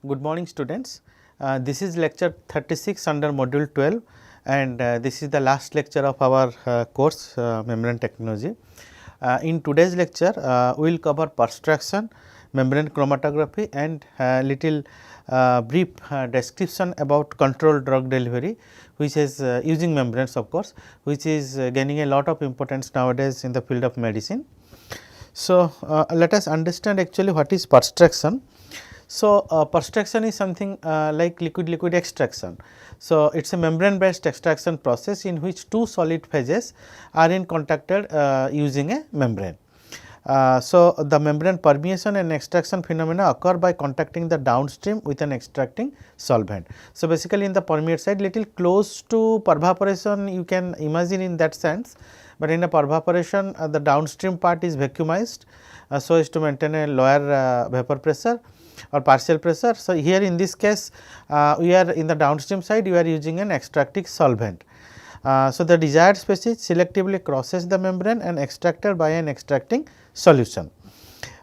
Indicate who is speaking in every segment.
Speaker 1: Good morning students. This is lecture 36 under module 12 and this is the last lecture of our course membrane technology. In today's lecture we will cover perstruction, membrane chromatography and little brief description about controlled drug delivery, which is using membranes of course, which is gaining a lot of importance nowadays in the field of medicine. So, let us understand actually what is perstruction. So, perstruction is something like liquid extraction. So, it is a membrane based extraction process in which two solid phases are in contacted using a membrane. So, the membrane permeation and extraction phenomena occur by contacting the downstream with an extracting solvent. So, basically in the permeate side little close to pervaporation you can imagine in that sense, but in a pervaporation the downstream part is vacuumized so as to maintain a lower vapor pressure or partial pressure. So, here in this case we are in the downstream side we are using an extracting solvent. So, the desired species selectively crosses the membrane and extracted by an extracting solution.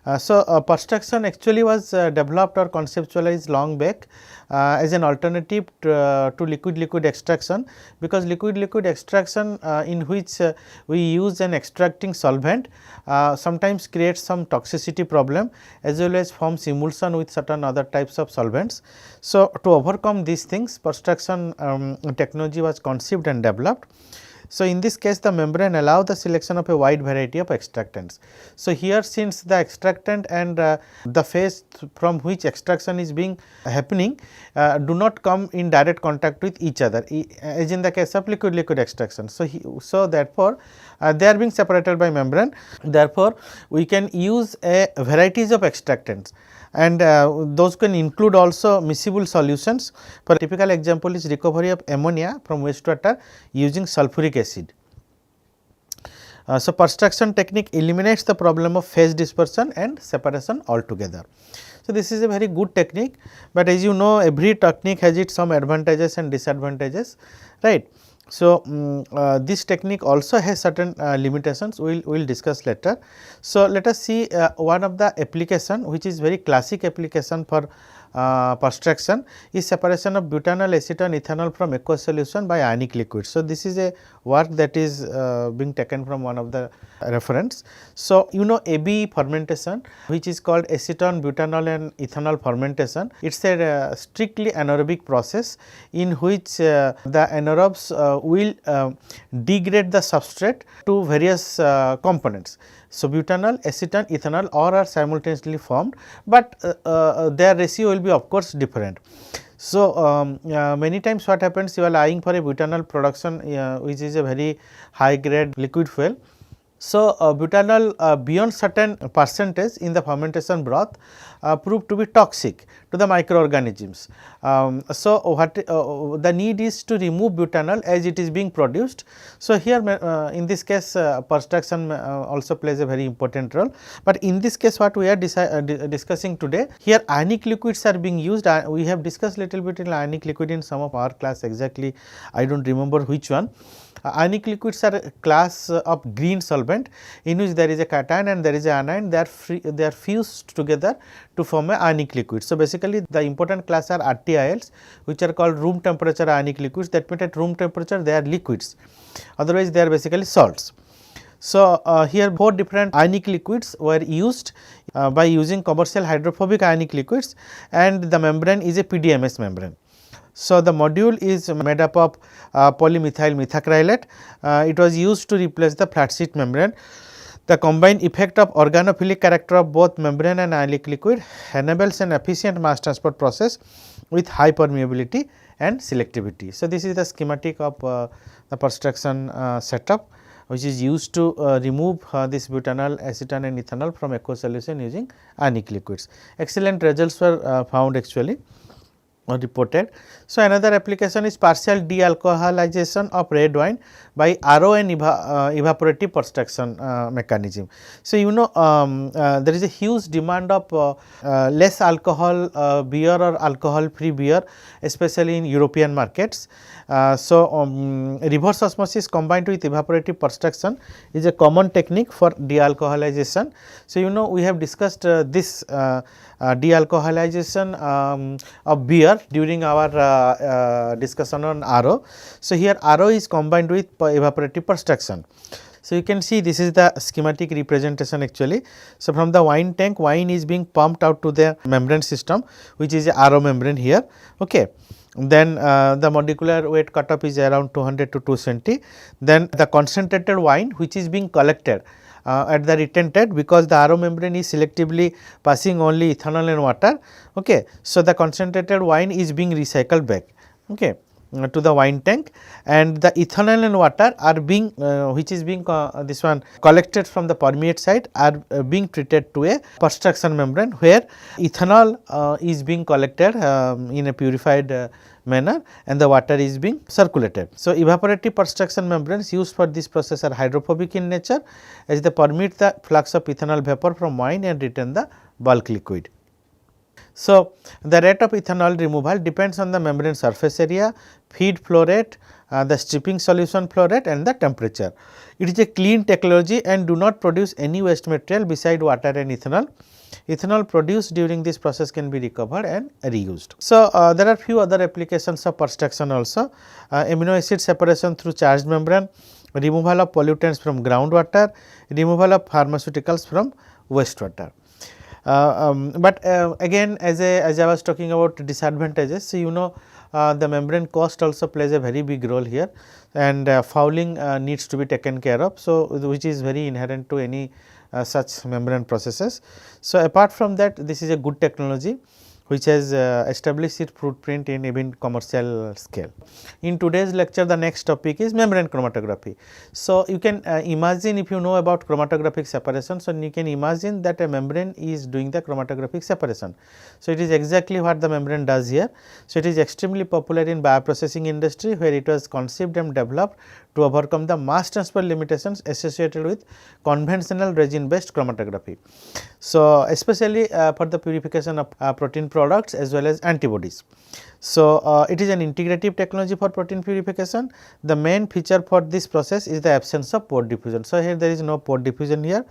Speaker 1: Perstruction actually was developed or conceptualized long back as an alternative to liquid extraction, because liquid extraction in which we use an extracting solvent sometimes creates some toxicity problem as well as forms emulsion with certain other types of solvents. So, to overcome these things perstruction technology was conceived and developed. So, in this case the membrane allow the selection of a wide variety of extractants. So, here since the extractant and the phase from which extraction is being happening do not come in direct contact with each other as in the case of liquid extraction. So, therefore, they are being separated by membrane, therefore, we can use a varieties of extractants and those can include also miscible solutions. For a typical example is recovery of ammonia from wastewater using sulfuric acid. So, perstruction technique eliminates the problem of phase dispersion and separation altogether. So, this is a very good technique, but as you know every technique has its some advantages and disadvantages, right. So, this technique also has certain limitations we will discuss later. So, let us see one of the application which is very classic application for perstruction is separation of butanol, acetone, ethanol from aqueous solution by ionic liquid. So, this is a work that is being taken from one of the reference. So, you know AB fermentation which is called acetone, butanol and ethanol fermentation. It is a strictly anaerobic process in which the anaerobes will degrade the substrate to various components. So, butanol, acetone, ethanol all are simultaneously formed, but their ratio will be of course different. So, many times what happens, you are eyeing for a butanol production which is a very high grade liquid fuel. So, butanol beyond certain percentage in the fermentation broth proved to be toxic to the microorganisms. So, what the need is to remove butanol as it is being produced. So, here in this case perstruction also plays a very important role, but in this case what we are discussing today, here ionic liquids are being used. We have discussed little bit in ionic liquid in some of our class, exactly I do not remember which one. Ionic liquids are a class of green solvent in which there is a cation and there is a anion, they are fused together to form a ionic liquid. So, basically the important class are RTILs which are called room temperature ionic liquids, that means at room temperature they are liquids, otherwise they are basically salts. So, here 4 different ionic liquids were used by using commercial hydrophobic ionic liquids, and the membrane is a PDMS membrane. So, the module is made up of polymethyl methacrylate. It was used to replace the flat sheet membrane. The combined effect of organophilic character of both membrane and ionic liquid enables an efficient mass transport process with high permeability and selectivity. So, this is the schematic of the perstruction setup which is used to remove this butanol, acetone and ethanol from aqueous solution using ionic liquids. Excellent results were found actually. reported. So, another application is partial dealcoholization of red wine by RO and evaporative perstruction mechanism. So, you know there is a huge demand of less alcohol beer or alcohol free beer, especially in European markets. Reverse osmosis combined with evaporative perstruction is a common technique for dealcoholization. So, you know we have discussed this dealcoholization of beer during our discussion on RO. So, here RO is combined with evaporative perstruction. So, you can see this is the schematic representation actually. So, from the wine tank, wine is being pumped out to the membrane system, which is a RO membrane here. Okay. Then the molecular weight cutoff is around 200 to 220. Then the concentrated wine which is being collected at the retentate, because the RO membrane is selectively passing only ethanol and water. Okay. So, the concentrated wine is being recycled back. Okay, to the wine tank, and the ethanol and water are being which is being this one collected from the permeate side are being treated to a perstruction membrane, where ethanol is being collected in a purified manner and the water is being circulated. So, evaporative perstruction membranes used for this process are hydrophobic in nature, as they permit the flux of ethanol vapor from wine and retain the bulk liquid. So, the rate of ethanol removal depends on the membrane surface area, feed flow rate, the stripping solution flow rate and the temperature. It is a clean technology and do not produce any waste material beside water and ethanol. Ethanol produced during this process can be recovered and reused. So, there are few other applications of perstruction also. Amino acid separation through charged membrane, removal of pollutants from groundwater, removal of pharmaceuticals from wastewater. Again, as I was talking about disadvantages, so you know the membrane cost also plays a very big role here, and fouling needs to be taken care of. So, which is very inherent to any such membrane processes. So, apart from that, this is a good technology which has established its footprint in even commercial scale. In today's lecture, the next topic is membrane chromatography. So, you can imagine, if you know about chromatographic separation, so you can imagine that a membrane is doing the chromatographic separation. So, it is exactly what the membrane does here. So, it is extremely popular in bioprocessing industry, where it was conceived and developed to overcome the mass transfer limitations associated with conventional resin based chromatography. So, especially for the purification of protein products as well as antibodies. So, it is an integrative technology for protein purification. The main feature for this process is the absence of pore diffusion. So, here there is no pore diffusion here.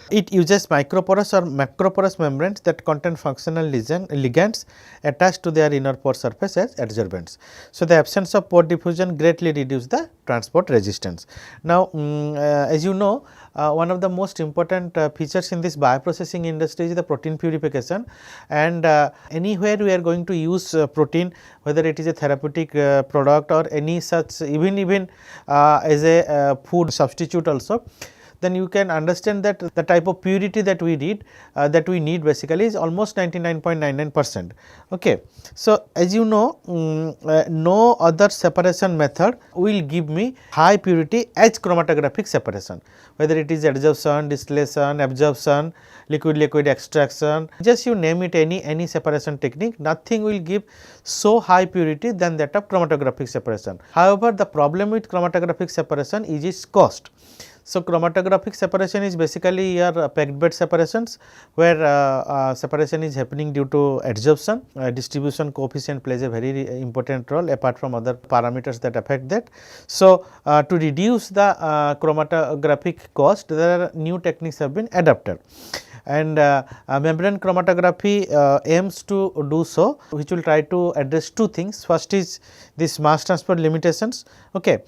Speaker 1: It uses microporous or macroporous membranes that contain functional ligands attached to their inner pore surface as adsorbents. So, the absence of pore diffusion greatly reduces the transport resistance. Now, as you know, one of the most important features in this bioprocessing industry is the protein purification, and anywhere we are going to use protein, whether it is a therapeutic product or any such, even as a food substitute also, then you can understand that the type of purity that we need basically is almost 99.99%. Okay. So, as you know, no other separation method will give me high purity as chromatographic separation, whether it is adsorption, distillation, absorption, liquid extraction, just you name it, any separation technique, nothing will give so high purity than that of chromatographic separation. However, the problem with chromatographic separation is its cost. So, chromatographic separation is basically your packed bed separations, where separation is happening due to adsorption. Distribution coefficient plays a very important role apart from other parameters that affect that. So, to reduce the chromatographic cost, there are new techniques have been adopted, and membrane chromatography aims to do so, which will try to address two things. First is this mass transfer limitations, okay,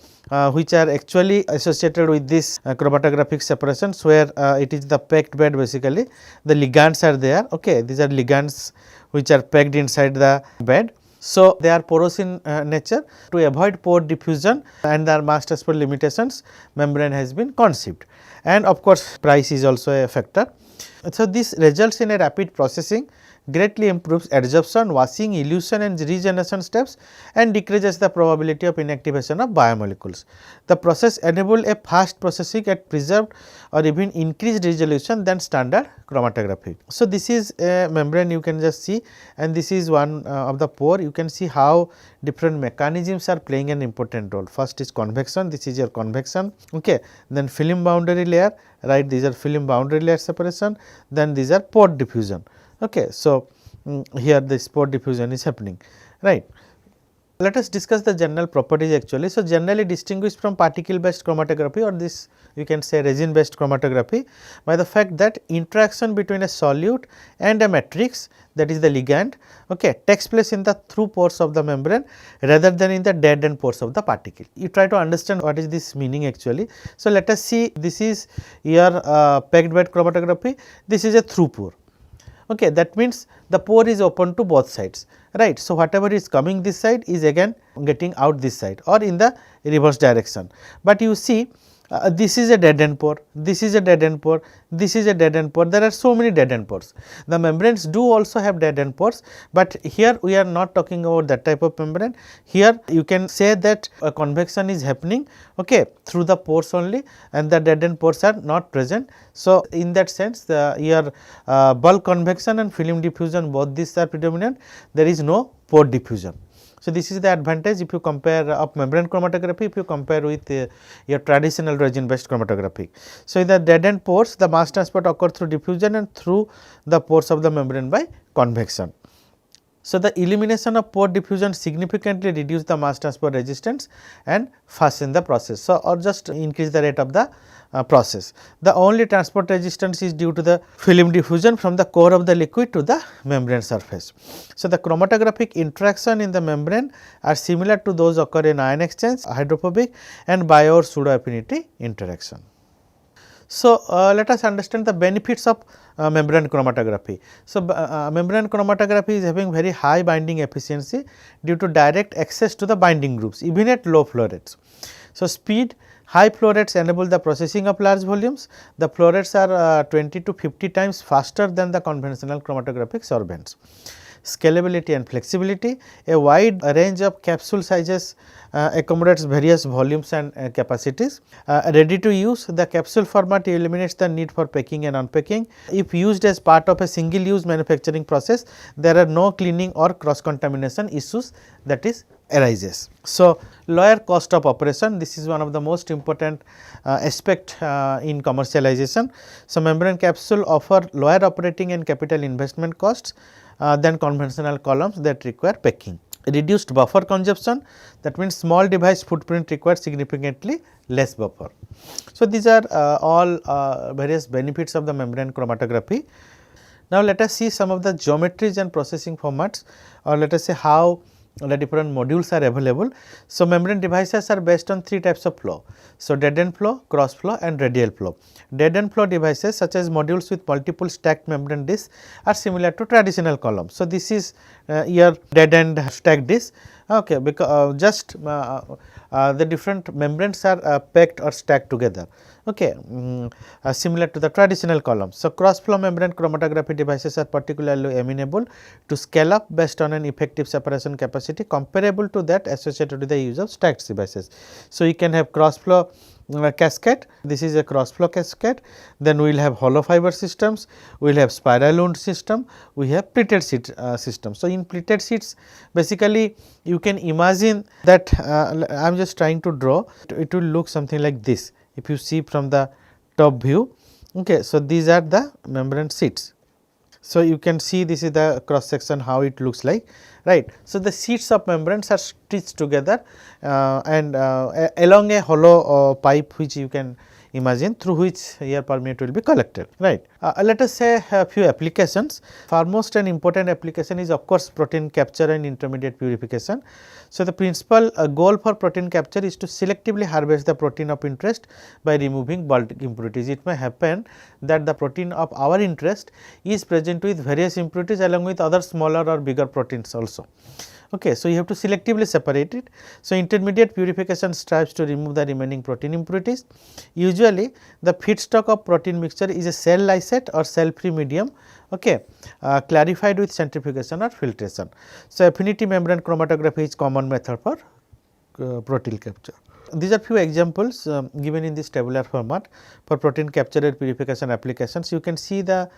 Speaker 1: which are actually associated with this chromatographic separations, where it is the packed bed, basically the ligands are there, okay. These are ligands which are packed inside the bed. So, they are porous in nature. To avoid pore diffusion and their mass transfer limitations, membrane has been conceived, and of course, price is also a factor. So, this results in a rapid processing, greatly improves adsorption, washing, elution and regeneration steps and decreases the probability of inactivation of biomolecules. The process enables a fast processing at preserved or even increased resolution than standard chromatography. So, this is a membrane you can just see, and this is one of the pore. You can see how different mechanisms are playing an important role. First is convection, this is your convection, okay. Then film boundary layer, right, these are film boundary layer separation, then these are pore diffusion. Okay. So, here this pore diffusion is happening, right. Let us discuss the general properties actually. So, generally distinguished from particle based chromatography, or this you can say resin based chromatography, by the fact that interaction between a solute and a matrix, that is the ligand, okay, takes place in the through pores of the membrane rather than in the dead end pores of the particle. You try to understand what is this meaning actually. So, let us see, this is your packed bed chromatography, this is a through pore. Okay, that means the pore is open to both sides, right. So, whatever is coming this side is again getting out this side or in the reverse direction, but you see this is a dead end pore, this is a dead end pore, this is a dead end pore, there are so many dead end pores. The membranes do also have dead end pores, but here we are not talking about that type of membrane. Here you can say that a convection is happening, okay, through the pores only, and the dead end pores are not present. So, in that sense your bulk convection and film diffusion, both these are predominant, there is no pore diffusion. So, this is the advantage if you compare of membrane chromatography, if you compare with your traditional resin based chromatography. So, in the dead end pores, the mass transport occurs through diffusion and through the pores of the membrane by convection. So, the elimination of pore diffusion significantly reduce the mass transport resistance and fasten the process. So, or just increase the rate of the process. The only transport resistance is due to the film diffusion from the core of the liquid to the membrane surface. So, the chromatographic interaction in the membrane are similar to those occur in ion exchange, hydrophobic and bio or pseudo affinity interaction. So, let us understand the benefits of membrane chromatography. So, membrane chromatography is having very high binding efficiency due to direct access to the binding groups even at low flow rates. So, speed, high flow rates enable the processing of large volumes. The flow rates are 20 to 50 times faster than the conventional chromatographic sorbents. Scalability and flexibility, a wide range of capsule sizes accommodates various volumes and capacities. Ready to use, the capsule format eliminates the need for packing and unpacking. If used as part of a single use manufacturing process, there are no cleaning or cross contamination issues that is arises. So, lower cost of operation, this is one of the most important aspect in commercialization. So, membrane capsule offer lower operating and capital investment costs than conventional columns that require packing. Reduced buffer consumption, that means small device footprint requires significantly less buffer. So, these are all various benefits of the membrane chromatography. Now, let us see some of the geometries and processing formats, or let us say how the different modules are available. So, membrane devices are based on three types of flow. So, dead end flow, cross flow and radial flow. Dead end flow devices such as modules with multiple stacked membrane discs are similar to traditional columns. So, this is your dead end stacked disc, okay, because the different membranes are packed or stacked together, okay, similar to the traditional columns. So, cross flow membrane chromatography devices are particularly amenable to scale up based on an effective separation capacity comparable to that associated with the use of stacked devices. So, you can have cross flow cascade, this is a cross flow cascade, then we will have hollow fiber systems, we will have spiral wound system, we have pleated sheet system. So, in pleated sheets basically you can imagine that I am just trying to draw, it will look something like this if you see from the top view, okay. So, these are the membrane sheets. So, you can see this is the cross section how it looks like, right. So, the sheets of membranes are stitched together and along a hollow pipe which you can imagine through which air permeate will be collected, right. Let us say a few applications. Foremost and important application is of course protein capture and intermediate purification. So, the principal goal for protein capture is to selectively harvest the protein of interest by removing bulk impurities. It may happen that the protein of our interest is present with various impurities along with other smaller or bigger proteins also. Okay, so you have to selectively separate it. So, intermediate purification strives to remove the remaining protein impurities. Usually, the feedstock of protein mixture is a cell lysate or cell free medium, okay, clarified with centrifugation or filtration. So, affinity membrane chromatography is common method for protein capture. These are few examples given in this tabular format for protein capture and purification applications. You can see the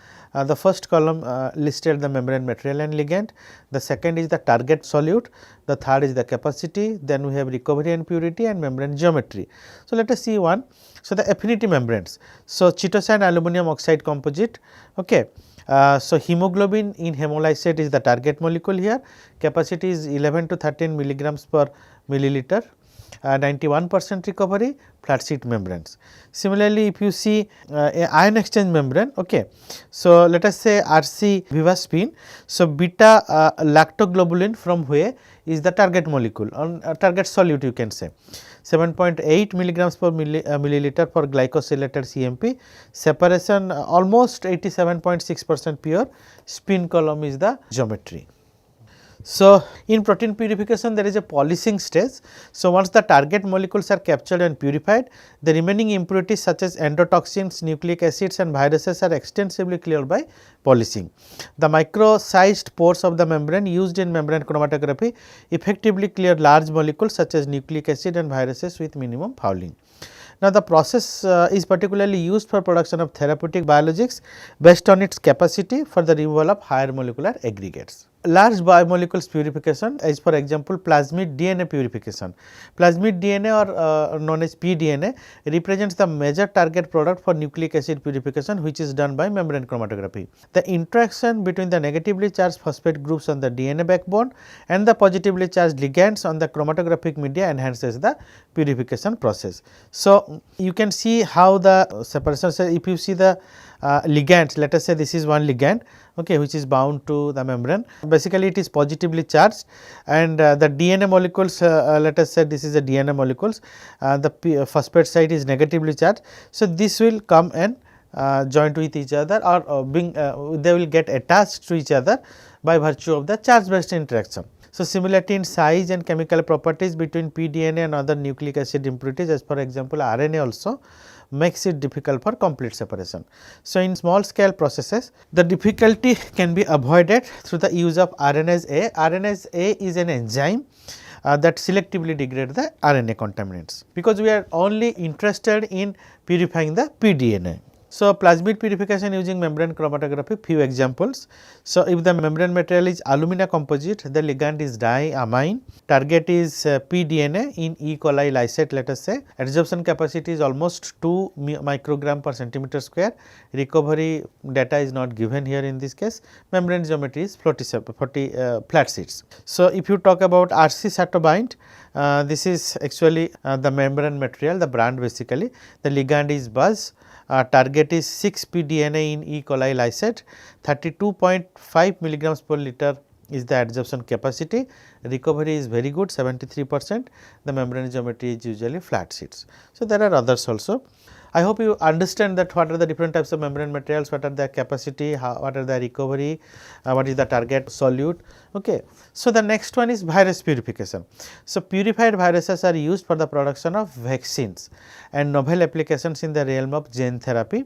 Speaker 1: first column listed the membrane material and ligand, the second is the target solute, the third is the capacity, then we have recovery and purity and membrane geometry. So, let us see one. So, the affinity membranes. So, chitosan aluminum oxide composite, okay. So, hemoglobin in hemolysate is the target molecule here, capacity is 11 to 13 milligrams per milliliter, 91% recovery, flat sheet membranes. Similarly, if you see a ion exchange membrane, okay. So, let us say RC vivaspin. So, beta lactoglobulin from whey is the target molecule on target solute, you can say 7.8 milligrams per milliliter for glycosylated CMP, separation almost 87.6% pure, spin column is the geometry. So, in protein purification there is a polishing stage. So, once the target molecules are captured and purified, the remaining impurities such as endotoxins, nucleic acids and viruses are extensively cleared by polishing. The micro sized pores of the membrane used in membrane chromatography effectively clear large molecules such as nucleic acid and viruses with minimum fouling. Now, the process is particularly used for production of therapeutic biologics based on its capacity for the removal of higher molecular aggregates. Large biomolecules purification is for example plasmid DNA purification. Plasmid DNA or known as pDNA represents the major target product for nucleic acid purification, which is done by membrane chromatography. The interaction between the negatively charged phosphate groups on the DNA backbone and the positively charged ligands on the chromatographic media enhances the purification process. So, you can see how the separation, so if you see the ligands, let us say this is one ligand, okay, which is bound to the membrane. Basically, it is positively charged and the DNA molecules, let us say this is the DNA molecules, the phosphate side is negatively charged. So, this will come and joint with each other or they will get attached to each other by virtue of the charge based interaction. So, similarity in size and chemical properties between pDNA and other nucleic acid impurities, as for example, RNA also makes it difficult for complete separation. So, in small scale processes, the difficulty can be avoided through the use of RNase A. RNase A is an enzyme that selectively degrade the RNA contaminants, because we are only interested in purifying the pDNA. So, plasmid purification using membrane chromatography, few examples. So, if the membrane material is alumina composite, the ligand is diamine, target is pDNA in E. coli lysate, let us say, adsorption capacity is almost 2 microgram per centimeter square, recovery data is not given here in this case, membrane geometry is flat sheets. So, if you talk about RC Satobind, this is actually the membrane material, the brand basically, the ligand is Buzz. Target is 6 pDNA in E. coli lysate, 32.5 milligrams per liter is the adsorption capacity, recovery is very good 73%, the membrane geometry is usually flat sheets. So, there are others also. I hope you understand that what are the different types of membrane materials, what are their capacity, what are the recovery, what is the target solute. Okay. So, the next one is virus purification. So, purified viruses are used for the production of vaccines and novel applications in the realm of gene therapy.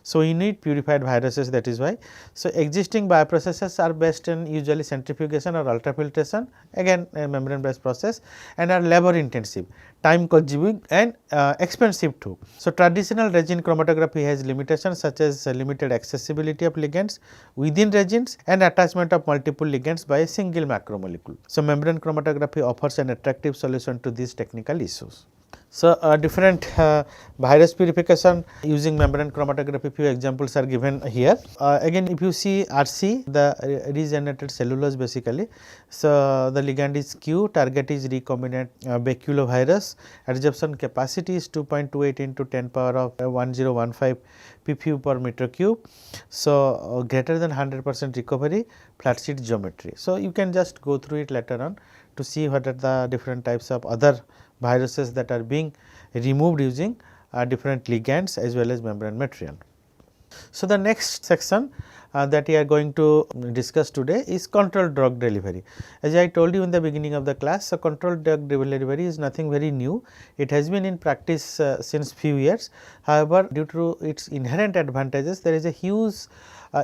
Speaker 1: So, we need purified viruses, that is why. So, existing bioprocesses are based on usually centrifugation or ultrafiltration, again a membrane based process, and are labor intensive, time consuming and expensive too. So, traditional resin chromatography has limitations such as limited accessibility of ligands within resins and attachment of multiple ligands by a single macromolecule. So, membrane chromatography offers an attractive solution to these technical issues. So, different virus purification using membrane chromatography, few examples are given here. Again, if you see RC, the regenerated cellulose basically. So, the ligand is Q, target is recombinant baculovirus, adsorption capacity is 2.28 into 10 power of 1015 ppm per meter cube. So, greater than 100% recovery, flat sheet geometry. So, you can just go through it later on to see what are the different types of other viruses that are being removed using different ligands as well as membrane material. So, the next section that we are going to discuss today is controlled drug delivery. As I told you in the beginning of the class, so controlled drug delivery is nothing very new. It has been in practice since few years. However, due to its inherent advantages, there is a huge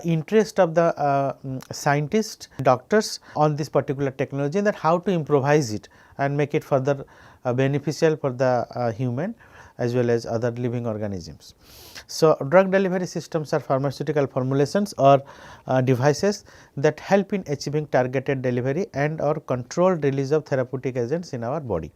Speaker 1: interest of the scientists, doctors on this particular technology, and that how to improvise it and make it further beneficial for the human as well as other living organisms. So, drug delivery systems are pharmaceutical formulations or devices that help in achieving targeted delivery and or controlled release of therapeutic agents in our body.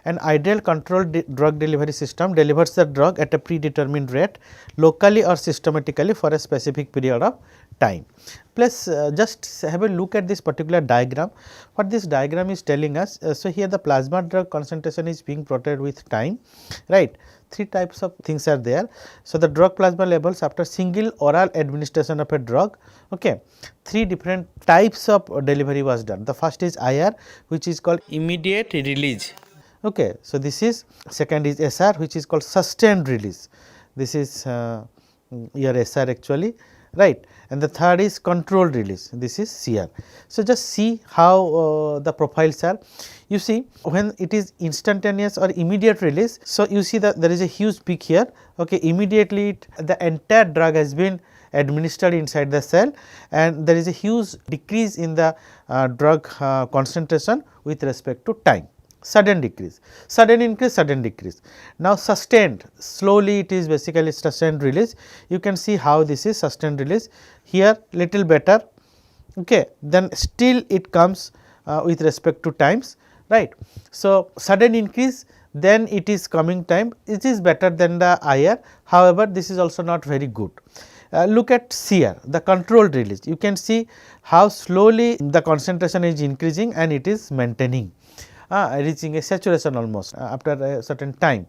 Speaker 1: An ideal controlled drug delivery system delivers the drug at a predetermined rate locally or systematically for a specific period of time. Plus just have a look at this particular diagram. What this diagram is telling us, so here the plasma drug concentration is being plotted with time, right. Three types of things are there. So, the drug plasma levels after single oral administration of a drug, okay. Three different types of delivery was done. The first is IR, which is called immediate release. Okay. So, this is second is SR, which is called sustained release. This is your SR actually, right, and the third is controlled release, this is CR. So, just see how the profiles are. You see when it is instantaneous or immediate release, so you see that there is a huge peak here, okay. Immediately the entire drug has been administered inside the cell and there is a huge decrease in the drug concentration with respect to time. Sudden decrease, sudden increase, sudden decrease. Now, sustained, slowly it is basically sustained release. You can see how this is sustained release, here little better, okay. Then still it comes with respect to times, right. So, sudden increase, then it is coming time, it is better than the IR. However, this is also not very good. Look at CR, the controlled release. You can see how slowly the concentration is increasing and it is maintaining. Reaching a saturation almost after a certain time,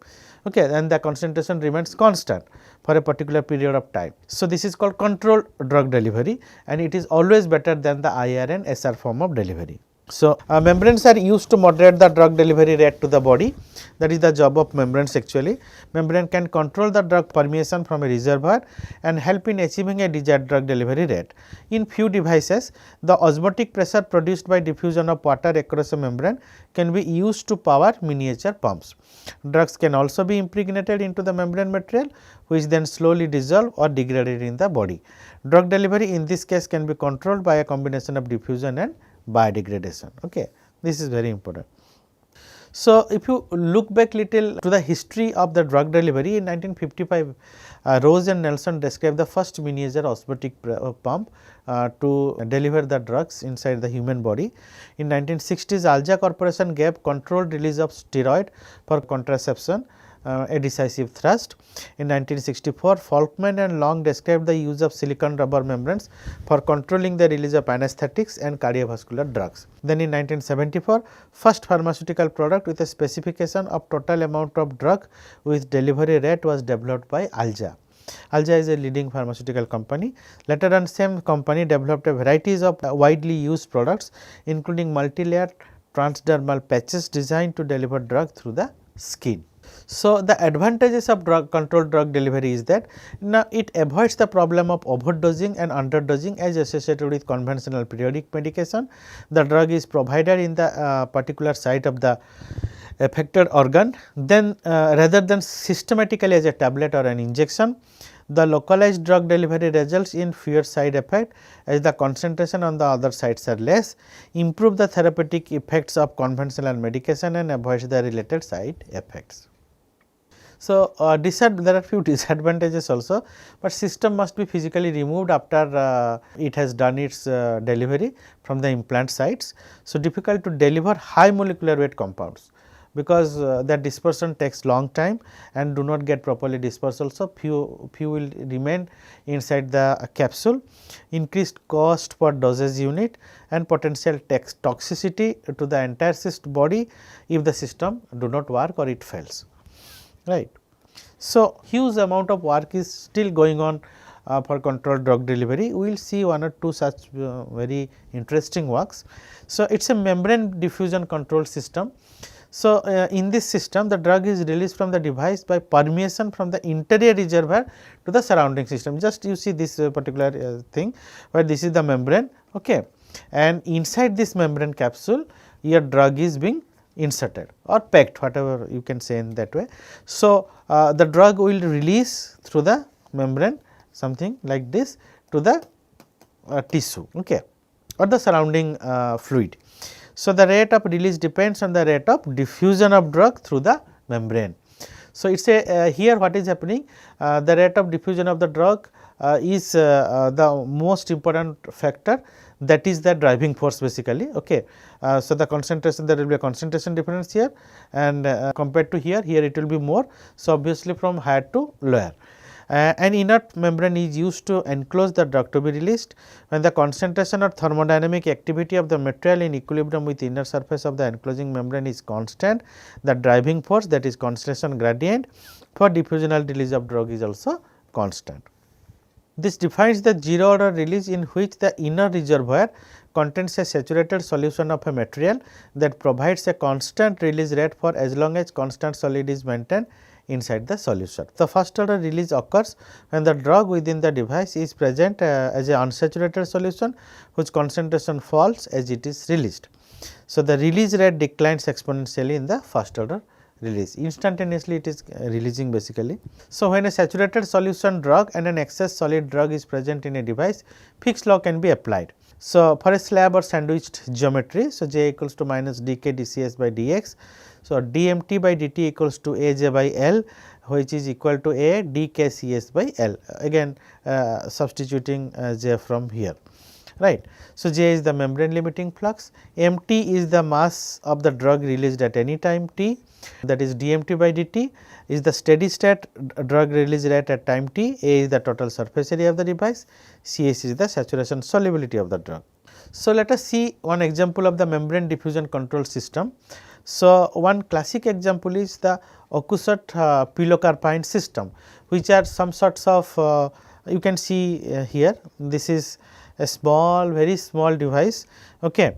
Speaker 1: okay, and the concentration remains constant for a particular period of time. So, this is called controlled drug delivery and it is always better than the IR and SR form of delivery. So, membranes are used to moderate the drug delivery rate to the body, that is the job of membranes actually. Membrane can control the drug permeation from a reservoir and help in achieving a desired drug delivery rate. In few devices, the osmotic pressure produced by diffusion of water across a membrane can be used to power miniature pumps. Drugs can also be impregnated into the membrane material, which then slowly dissolve or degraded in the body. Drug delivery in this case can be controlled by a combination of diffusion and biodegradation, okay. This is very important. So, if you look back little to the history of the drug delivery, in 1955 Rose and Nelson described the first miniature osmotic pump to deliver the drugs inside the human body. In 1960s Alja Corporation gave controlled release of steroid for contraception, a decisive thrust. In 1964, Folkman and Long described the use of silicon rubber membranes for controlling the release of anesthetics and cardiovascular drugs. Then in 1974, first pharmaceutical product with a specification of total amount of drug with delivery rate was developed by Alja. Alja is a leading pharmaceutical company. Later on, same company developed a varieties of widely used products including multi-layer transdermal patches designed to deliver drug through the skin. So, the advantages of controlled drug delivery is that now it avoids the problem of overdosing and underdosing as associated with conventional periodic medication. The drug is provided in the particular site of the affected organ, then rather than systematically as a tablet or an injection. The localized drug delivery results in fewer side effect as the concentration on the other sites are less, improve the therapeutic effects of conventional medication and avoids the related side effects. So, there are few disadvantages also, but system must be physically removed after it has done its delivery from the implant sites. So, difficult to deliver high molecular weight compounds, because their dispersion takes long time and do not get properly dispersed also, few will remain inside the capsule, increased cost per dosage unit and potential toxicity to the entire body if the system do not work or it fails, right. So, huge amount of work is still going on for controlled drug delivery. We will see one or two such very interesting works. So, it is a membrane diffusion control system. So, in this system the drug is released from the device by permeation from the interior reservoir to the surrounding system. Just you see this particular thing where this is the membrane, okay, and inside this membrane capsule your drug is being inserted or packed, whatever you can say in that way. So, the drug will release through the membrane something like this to the tissue, okay, or the surrounding fluid. So, the rate of release depends on the rate of diffusion of drug through the membrane. So, it is a here what is happening, the rate of diffusion of the drug is the most important factor, that is the driving force basically. Okay. So, the concentration, there will be a concentration difference here, and compared to here, here it will be more. So, obviously from higher to lower. An inert membrane is used to enclose the drug to be released. When the concentration or thermodynamic activity of the material in equilibrium with inner surface of the enclosing membrane is constant, the driving force, that is concentration gradient for diffusional release of drug, is also constant. This defines the zero order release in which the inner reservoir contains a saturated solution of a material that provides a constant release rate for as long as constant solid is maintained inside the solution. The first order release occurs when the drug within the device is present as an unsaturated solution, whose concentration falls as it is released. So, the release rate declines exponentially in the first order release, instantaneously it is releasing basically. So, when a saturated solution drug and an excess solid drug is present in a device, Fick's law can be applied. So, for a slab or sandwiched geometry, so J equals to minus dk dCs by dx. So, dmt by dt equals to Aj by L, which is equal to A dk Cs by L, again substituting J from here, right. So, J is the membrane limiting flux, mt is the mass of the drug released at any time t, that is dmt by dt is the steady state drug release rate at time t, A is the total surface area of the device, Cs is the saturation solubility of the drug. So, let us see one example of the membrane diffusion control system. So, one classic example is the Okusut pilocarpine system, which are some sorts of you can see here, this is a small, very small device, okay,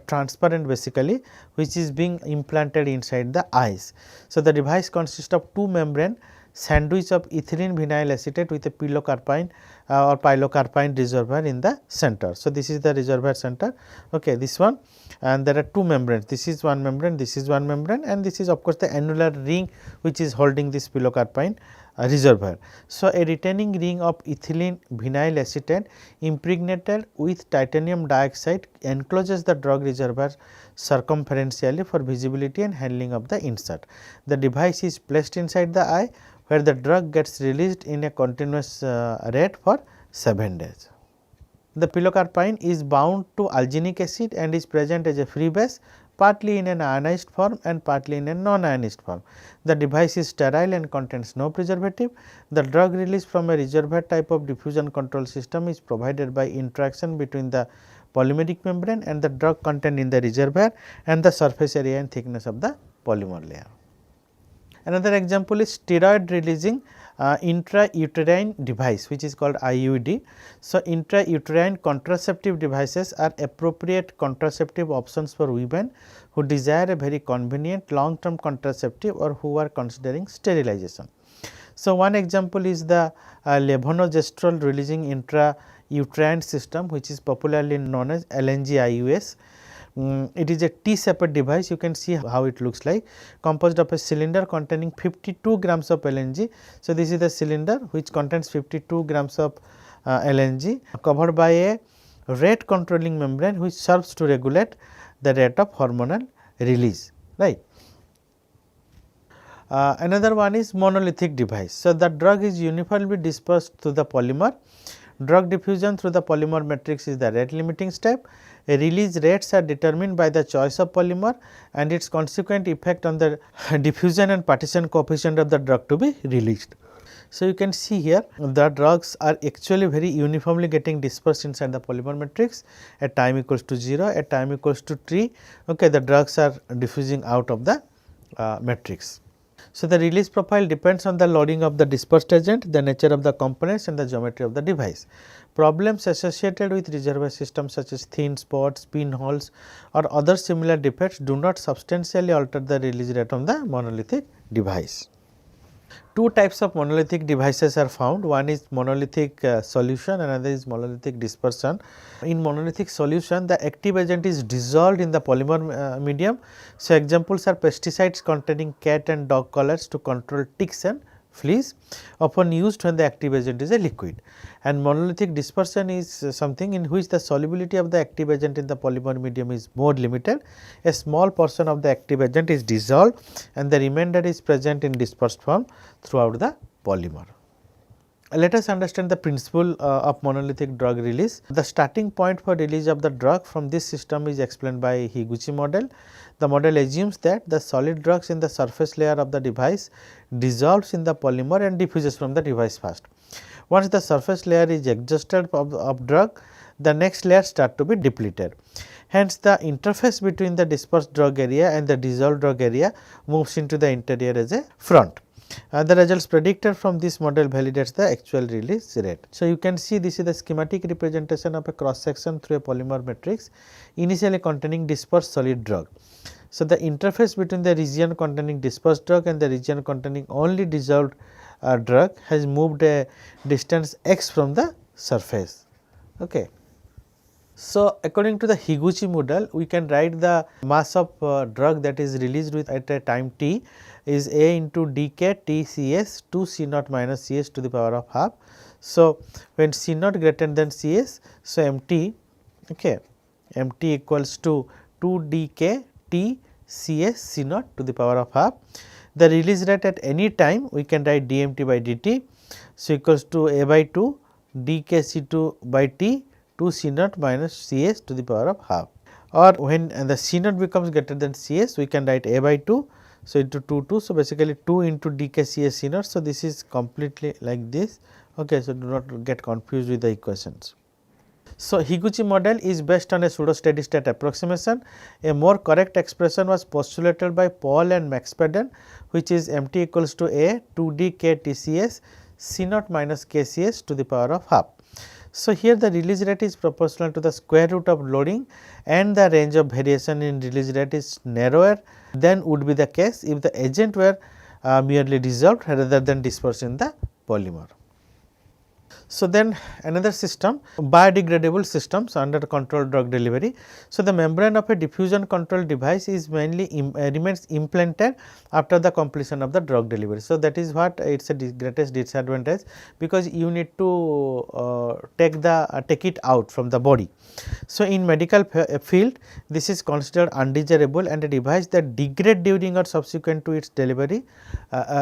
Speaker 1: transparent basically, which is being implanted inside the eyes. So, the device consists of two membrane sandwich of ethylene vinyl acetate with a pilocarpine or pilocarpine reservoir in the center. So, this is the reservoir center, okay, this one, and there are two membranes, this is one membrane, this is one membrane, and this is of course the annular ring which is holding this pilocarpine reservoir. So, a retaining ring of ethylene vinyl acetate impregnated with titanium dioxide encloses the drug reservoir circumferentially for visibility and handling of the insert. The device is placed inside the eye, where the drug gets released in a continuous rate for 7 days. The pilocarpine is bound to alginic acid and is present as a free base, partly in an ionized form and partly in a non-ionized form. The device is sterile and contains no preservative. The drug release from a reservoir type of diffusion control system is provided by interaction between the polymeric membrane and the drug content in the reservoir and the surface area and thickness of the polymer layer. Another example is steroid releasing intrauterine device, which is called IUD. So, intrauterine contraceptive devices are appropriate contraceptive options for women who desire a very convenient long term contraceptive or who are considering sterilization. So, one example is the levonorgestrel releasing intrauterine system, which is popularly known as LNG-IUS. It is a T-shaped device, you can see how it looks like, composed of a cylinder containing 52 grams of LNG. So, this is the cylinder which contains 52 grams of LNG, covered by a rate controlling membrane which serves to regulate the rate of hormonal release, right. Another one is monolithic device. So, the drug is uniformly dispersed through the polymer. Drug diffusion through the polymer matrix is the rate limiting step. Release rates are determined by the choice of polymer and its consequent effect on the diffusion and partition coefficient of the drug to be released. So, you can see here the drugs are actually very uniformly getting dispersed inside the polymer matrix at time equals to 0, at time equals to 3, okay, the drugs are diffusing out of the matrix. So, the release profile depends on the loading of the dispersed agent, the nature of the components and the geometry of the device. Problems associated with reservoir systems such as thin spots, pinholes or other similar defects do not substantially alter the release rate of the monolithic device. Two types of monolithic devices are found, one is monolithic solution, another is monolithic dispersion. In monolithic solution, the active agent is dissolved in the polymer medium. So, examples are pesticides containing cat and dog collars to control ticks and fleas, often used when the active agent is a liquid. And monolithic dispersion is something in which the solubility of the active agent in the polymer medium is more limited. A small portion of the active agent is dissolved and the remainder is present in dispersed form throughout the polymer. Let us understand the principle of monolithic drug release. The starting point for release of the drug from this system is explained by Higuchi model. The model assumes that the solid drugs in the surface layer of the device dissolves in the polymer and diffuses from the device first. Once the surface layer is exhausted of drug, the next layer start to be depleted. Hence, the interface between the dispersed drug area and the dissolved drug area moves into the interior as a front. The results predicted from this model validates the actual release rate. So, you can see this is the schematic representation of a cross section through a polymer matrix initially containing dispersed solid drug. So, the interface between the region containing dispersed drug and the region containing only dissolved drug has moved a distance x from the surface. Okay. So, according to the Higuchi model, we can write the mass of drug that is released with at a time t is A into dk T Cs 2 C naught minus Cs to the power of half. So, when C naught greater than Cs, so MT, okay, MT equals to 2 dk T Cs C naught to the power of half. The release rate at any time we can write dMT by dt, so equals to A by 2 dk C2 by T 2 C naught minus Cs to the power of half, or when the C naught becomes greater than Cs we can write A by 2. So, into 2. So, basically 2 into dk Cs C naught. So, this is completely like this. Okay. So, do not get confused with the equations. So, Higuchi model is based on a pseudo steady state approximation. A more correct expression was postulated by Paul and Maxpaden, which is MT equals to A 2 d k T Cs C naught minus k Cs to the power of half. So, here the release rate is proportional to the square root of loading and the range of variation in release rate is narrower than would be the case if the agent were merely dissolved rather than dispersed in the polymer. So, then another system, biodegradable systems under controlled drug delivery. So, the membrane of a diffusion control device is mainly remains implanted after the completion of the drug delivery. So, that is what it is a greatest disadvantage, because you need to take it out from the body. So, in medical field this is considered undesirable, and a device that degrades during or subsequent to its delivery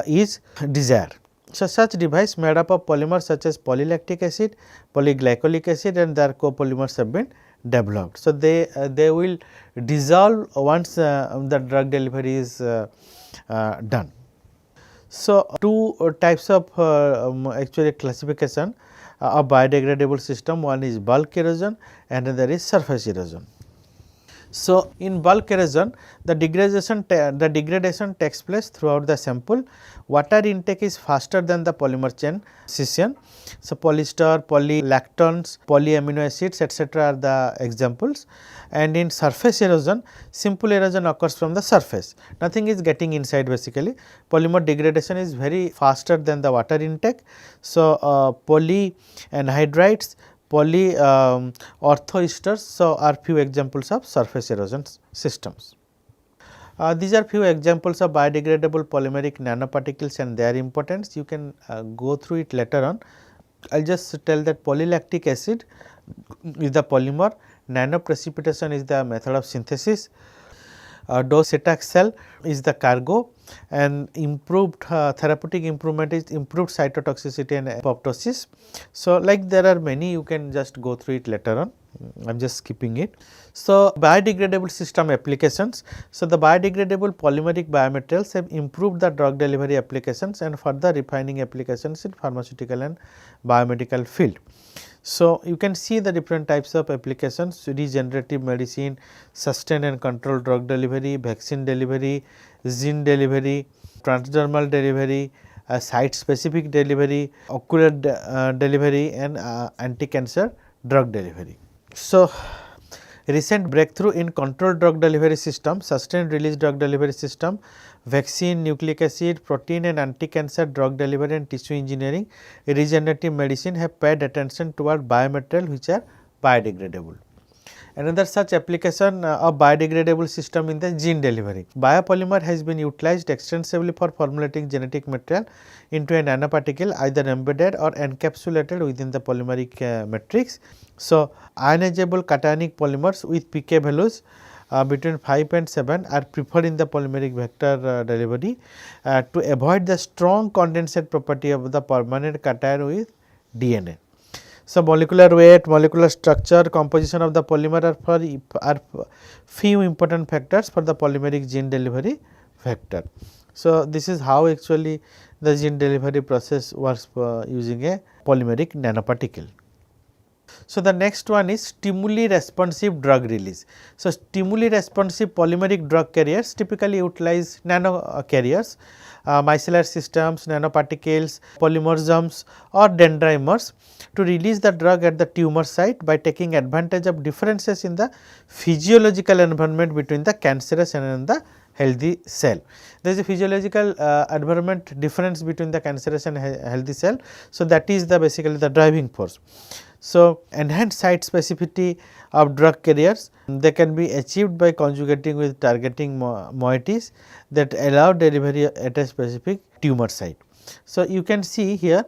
Speaker 1: is desired. So, such device made up of polymers such as polylactic acid, polyglycolic acid and their copolymers have been developed. So, they will dissolve once the drug delivery is done. So, two types of actually classification of biodegradable system, one is bulk erosion and another is surface erosion. So, in bulk erosion the degradation takes place throughout the sample. Water intake is faster than the polymer chain scission. So, polyester, polylactones, polyamino acids etc. are the examples, and in surface erosion simple erosion occurs from the surface, nothing is getting inside basically. Polymer degradation is very faster than the water intake. So, polyanhydrides, orthoesters, so are few examples of surface erosion systems. These are few examples of biodegradable polymeric nanoparticles and their importance. You can go through it later on. I will just tell that polylactic acid is the polymer, nanoprecipitation is the method of synthesis, docetaxel is the cargo, and improved therapeutic improvement is improved cytotoxicity and apoptosis. So, like there are many, you can just go through it later on, I am just skipping it. So, biodegradable system applications. So, the biodegradable polymeric biomaterials have improved the drug delivery applications and further refining applications in pharmaceutical and biomedical field. So, you can see the different types of applications: regenerative medicine, sustained and controlled drug delivery, vaccine delivery, gene delivery, transdermal delivery, site specific delivery, ocular delivery, and anti-cancer drug delivery. So, recent breakthrough in controlled drug delivery system, sustained release drug delivery system, vaccine, nucleic acid, protein and anti-cancer drug delivery and tissue engineering, regenerative medicine have paid attention toward biomaterial which are biodegradable. Another such application of biodegradable system in the gene delivery. Biopolymer has been utilized extensively for formulating genetic material into a nanoparticle either embedded or encapsulated within the polymeric matrix. So, ionizable cationic polymers with pK values between 5 and 7 are preferred in the polymeric vector delivery to avoid the strong condensate property of the permanent cation with DNA. So, molecular weight, molecular structure, composition of the polymer are few important factors for the polymeric gene delivery vector. So, this is how actually the gene delivery process works using a polymeric nanoparticle. So, the next one is stimuli responsive drug release. So, stimuli responsive polymeric drug carriers typically utilize nano carriers, micellar systems, nanoparticles, polymorphisms or dendrimers to release the drug at the tumor site by taking advantage of differences in the physiological environment between the cancerous and the healthy cell. There is a physiological environment difference between the cancerous and healthy cell. So, that is the basically the driving force. So, enhanced site specificity of drug carriers, they can be achieved by conjugating with targeting moieties that allow delivery at a specific tumor site. So, you can see here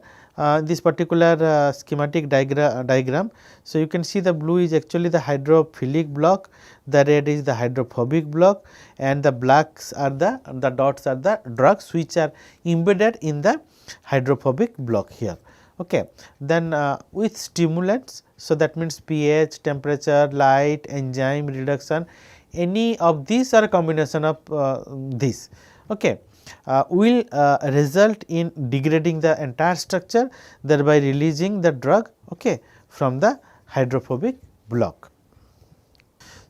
Speaker 1: this particular schematic diagram. So, you can see the blue is actually the hydrophilic block, the red is the hydrophobic block and the blacks are the dots are the drugs which are embedded in the hydrophobic block here. Okay. Then with stimulants, so that means pH, temperature, light, enzyme reduction, any of these are a combination of this. Okay. Will result in degrading the entire structure, thereby releasing the drug from the hydrophobic block.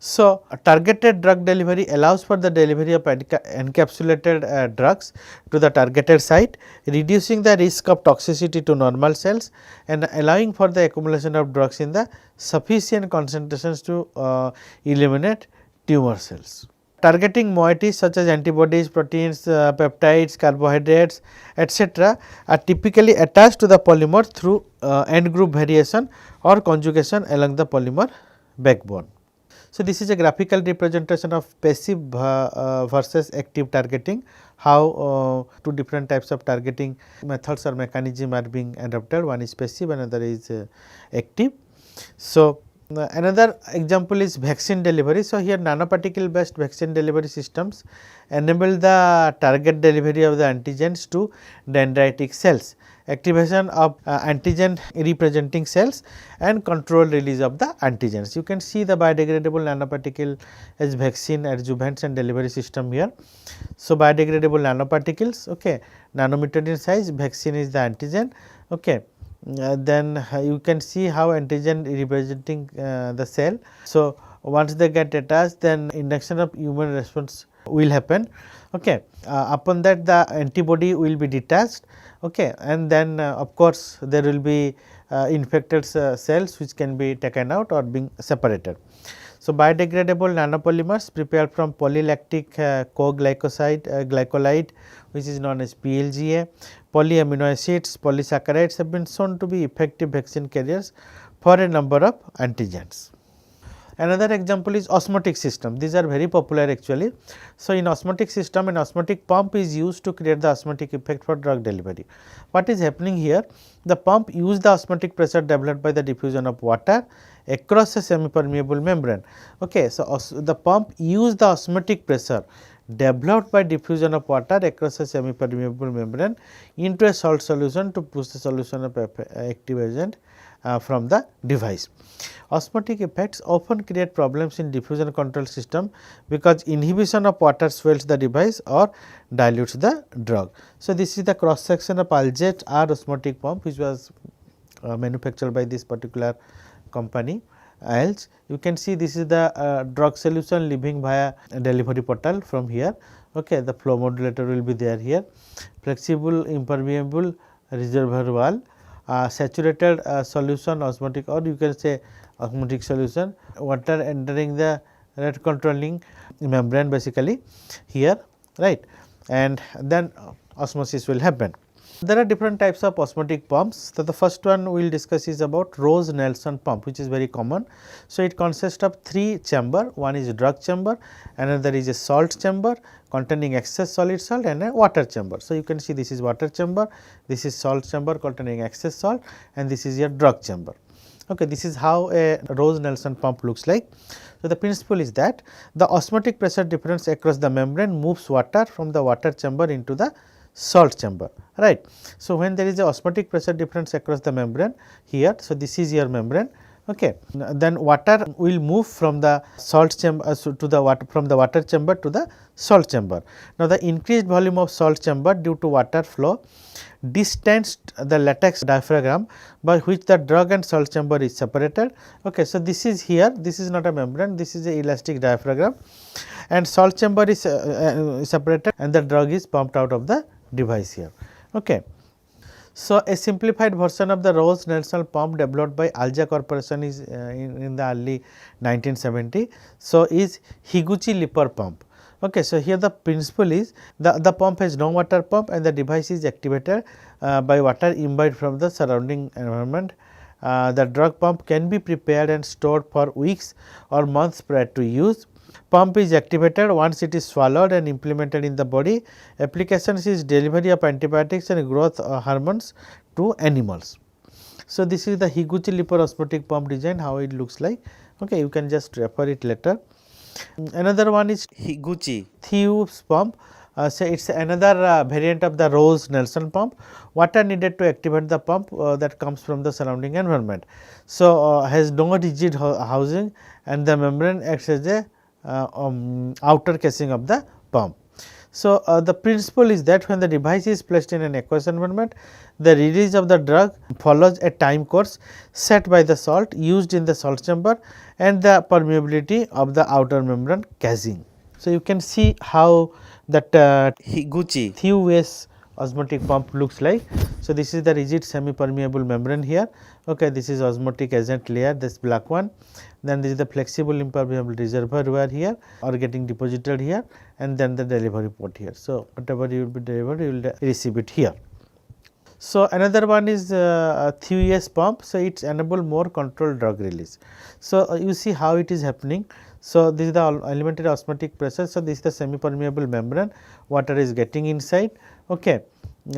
Speaker 1: So, targeted drug delivery allows for the delivery of encapsulated drugs to the targeted site, reducing the risk of toxicity to normal cells and allowing for the accumulation of drugs in the sufficient concentrations to eliminate tumor cells. Targeting moieties such as antibodies, proteins, peptides, carbohydrates, etc. are typically attached to the polymer through end group variation or conjugation along the polymer backbone. So, this is a graphical representation of passive versus active targeting, how two different types of targeting methods or mechanism are being adopted, one is passive, another is active. So, another example is vaccine delivery. So, here nanoparticle based vaccine delivery systems enable the target delivery of the antigens to dendritic cells, activation of antigen representing cells and controlled release of the antigens. You can see the biodegradable nanoparticle as vaccine adjuvants and delivery system here. So, biodegradable nanoparticles, nanometer in size, vaccine is the antigen. Then you can see how antigen representing the cell. So, once they get attached, then induction of immune response will happen. Upon that the antibody will be detached, and then of course, there will be infected cells which can be taken out or being separated. So, biodegradable nanopolymers prepared from polylactic glycolide which is known as PLGA, polyamino acids, polysaccharides have been shown to be effective vaccine carriers for a number of antigens. Another example is osmotic system, these are very popular actually. So, in osmotic system an osmotic pump is used to create the osmotic effect for drug delivery. What is happening here? The pump uses the osmotic pressure developed by the diffusion of water across a semi-permeable membrane. So, the pump uses the osmotic pressure developed by diffusion of water across a semi-permeable membrane into a salt solution to push the solution of active agent from the device. Osmotic effects often create problems in diffusion control system because inhibition of water swells the device or dilutes the drug. So, this is the cross section of Aljet R osmotic pump which was manufactured by this particular company ALJ. You can see this is the drug solution leaving via delivery portal from here. Okay, the flow modulator will be there here, flexible impermeable reservoir wall, saturated solution osmotic, or you can say osmotic solution, water entering the rate controlling membrane basically here, right, and then osmosis will happen. There are different types of osmotic pumps. So, the first one we will discuss is about Rose-Nelson pump, which is very common. So, it consists of 3 chamber, one is drug chamber, another is a salt chamber containing excess solid salt, and a water chamber. So, you can see this is water chamber, this is salt chamber containing excess salt, and this is your drug chamber. Okay, this is how a Rose-Nelson pump looks like. So, the principle is that the osmotic pressure difference across the membrane moves water from the water chamber into the salt chamber, right. So, when there is a osmotic pressure difference across the membrane here, so this is your membrane, okay, then water will move from the salt chamber to the water, from the water chamber to the salt chamber. Now, the increased volume of salt chamber due to water flow distanced the latex diaphragm by which the drug and salt chamber is separated. Okay, so, this is here, this is not a membrane, this is a elastic diaphragm, and salt chamber is separated and the drug is pumped out of the device here. Okay. So, a simplified version of the Rose-Nelson pump developed by Alja Corporation is in the early 1970. So, is Higuchi-Lippert pump. Okay. So, here the principle is the pump has no water pump and the device is activated by water imbibed from the surrounding environment. The drug pump can be prepared and stored for weeks or months prior to use. Pump is activated once it is swallowed and implemented in the body. Applications is delivery of antibiotics and growth hormones to animals. So, this is the Higuchi-Lippert osmotic pump design, how it looks like. Okay, you can just refer it later. Another one is Higuchi Thews pump. So, it is another variant of the Rose-Nelson pump. Water needed to activate the pump that comes from the surrounding environment. So, has no rigid housing and the membrane acts as a outer casing of the pump. So, the principle is that when the device is placed in an aqueous environment, the release of the drug follows a time course set by the salt used in the salt chamber and the permeability of the outer membrane casing. So, you can see how that Higuchi Thews osmotic pump looks like. So, this is the rigid semi permeable membrane here. Okay, this is osmotic agent layer, this black one. Then this is the flexible impermeable reservoir here or getting deposited here, and then the delivery port here. So, whatever you will be delivered, you will receive it here. So, another one is Thews pump. So, it enable more controlled drug release. So, you see how it is happening. So, this is the elementary osmotic pressure. So, this is the semi permeable membrane, water is getting inside. Okay.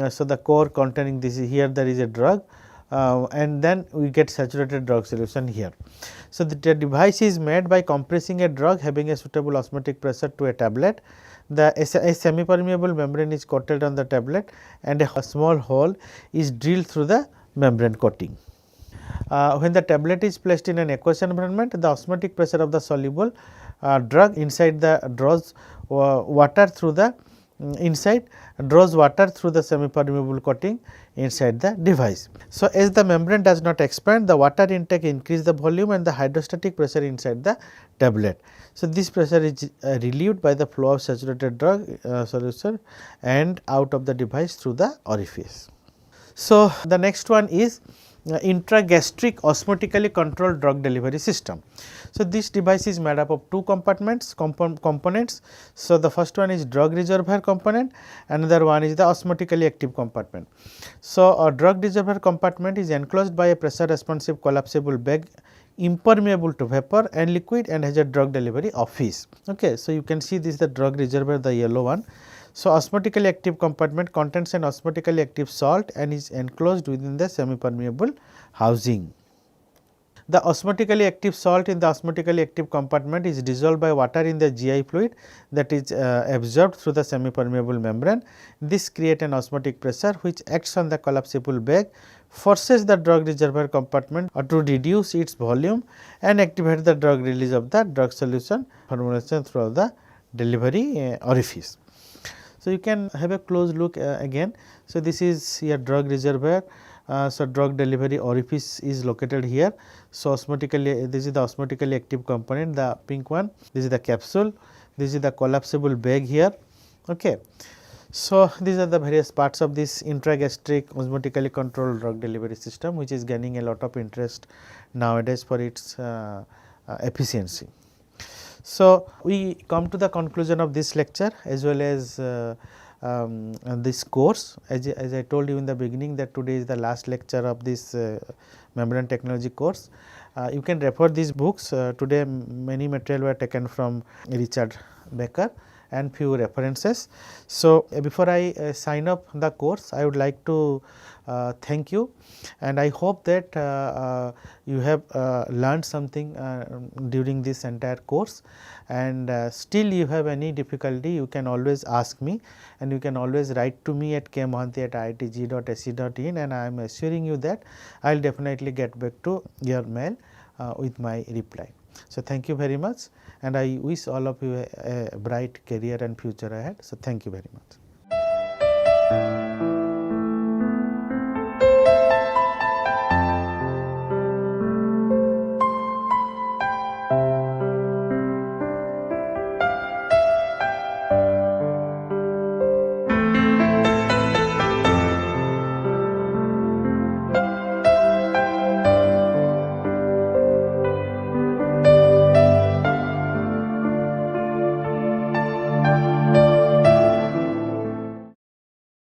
Speaker 1: So, the core containing this is here, there is a drug and then we get saturated drug solution here. So, the device is made by compressing a drug having a suitable osmotic pressure to a tablet. A semi permeable membrane is coated on the tablet and a small hole is drilled through the membrane coating. When the tablet is placed in an aqueous environment, the osmotic pressure of the soluble drug inside draws water through the semi permeable coating inside the device. So, as the membrane does not expand, the water intake increase the volume and the hydrostatic pressure inside the tablet. So, this pressure is relieved by the flow of saturated drug solution and out of the device through the orifice. So, the next one is intragastric osmotically controlled drug delivery system. So, this device is made up of two components. So, the first one is drug reservoir component, another one is the osmotically active compartment. So, a drug reservoir compartment is enclosed by a pressure responsive collapsible bag impermeable to vapor and liquid and has a drug delivery office. Okay. So, you can see this is the drug reservoir, the yellow one. So, osmotically active compartment contains an osmotically active salt and is enclosed within the semi permeable housing. The osmotically active salt in the osmotically active compartment is dissolved by water in the GI fluid that is absorbed through the semi permeable membrane. This creates an osmotic pressure which acts on the collapsible bag, forces the drug reservoir compartment to reduce its volume and activate the drug release of the drug solution formulation through the delivery orifice. So, you can have a close look again. So, this is your drug reservoir. So, drug delivery orifice is located here. So, osmotically this is the osmotically active component, the pink one. This is the capsule, this is the collapsible bag here. Okay. So, these are the various parts of this intragastric osmotically controlled drug delivery system, which is gaining a lot of interest nowadays for its efficiency. So, we come to the conclusion of this lecture as well as this course. As I told you in the beginning that today is the last lecture of this membrane technology course. You can refer these books. Today many material were taken from Richard Becker and few references. So, before I sign up the course, I would like to thank you, and I hope that you have learned something during this entire course, and still you have any difficulty, you can always ask me, and you can always write to me at kmohanty@iitg.ac.in, and I am assuring you that I will definitely get back to your mail with my reply. So, thank you very much, and I wish all of you a bright career and future ahead. So, thank you very much.